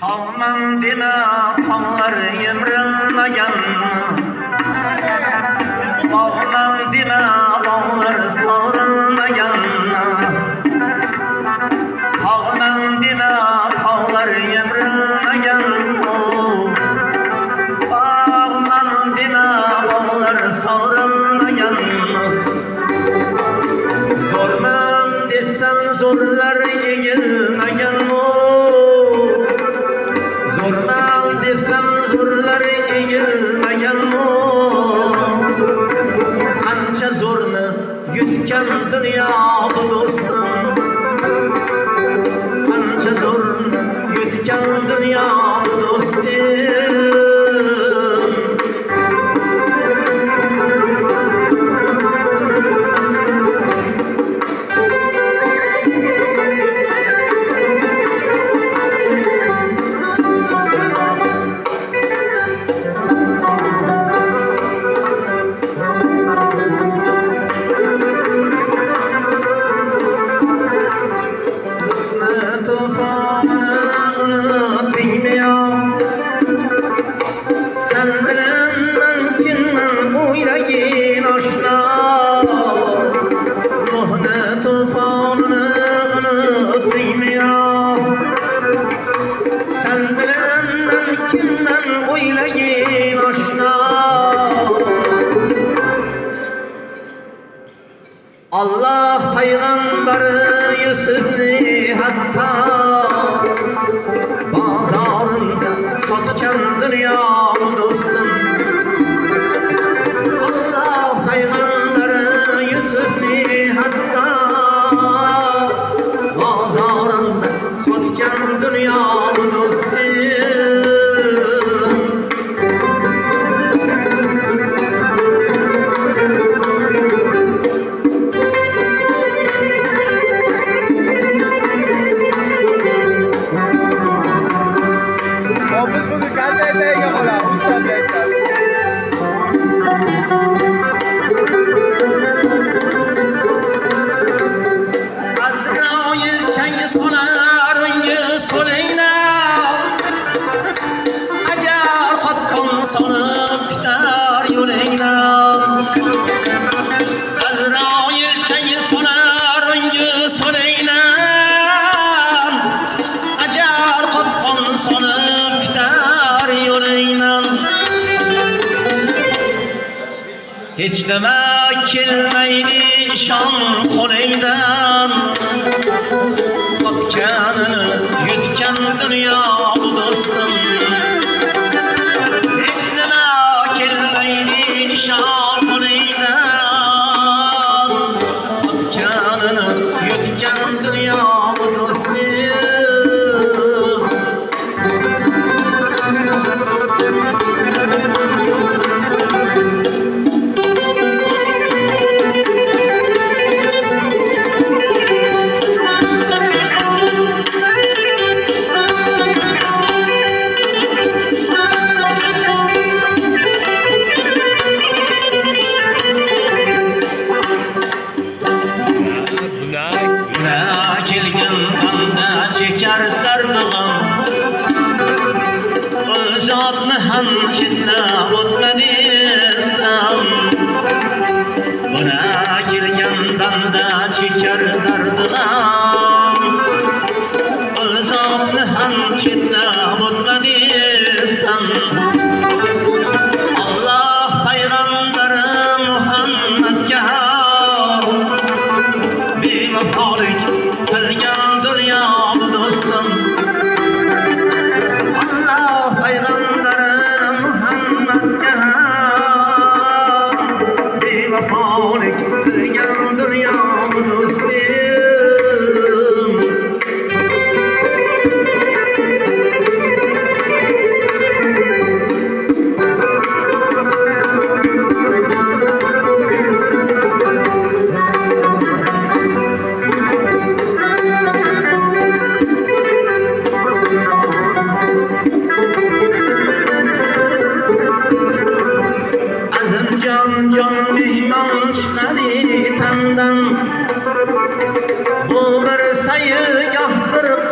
Tağman deme tağlar yemrilmeyen, bağlan deme bağlar sarılmayan, tağman deme tağlar yemrilmeyen, bağlan deme bağlar sarılmayan. Zorman detsen zorlar eğilmeyen, zorman detsen zorlar eğilmeyen. Kança zorunu yutken dünya bu dostum, kança zorunu yutken dünya bu dostum. Allah Peygamberi Yusuf'ni hatta bazarında satken dünya dostum. Allah Peygamberi Yusuf'ni hatta bazarında satken dünya dostum. Hiç demek kelmeydi şan koleyden, bakkanını yutken dünya bu dostum. Hiç demek kelmeydi şan koleyden, bakkanını yutken dünya bu dostum. Hamçinna o'tmadi islam, buna kelgandan da chekar dardig'am. O'zotni hamçinna o'tmadi islam. Allah payg'ambari Muhammadga bevafolik qilgan dunyo dostum. Allah payg'ambari bevafolik qilgan dunyo dostum. Can mehman çıkadi tandan, bu bir sayı yaptırıp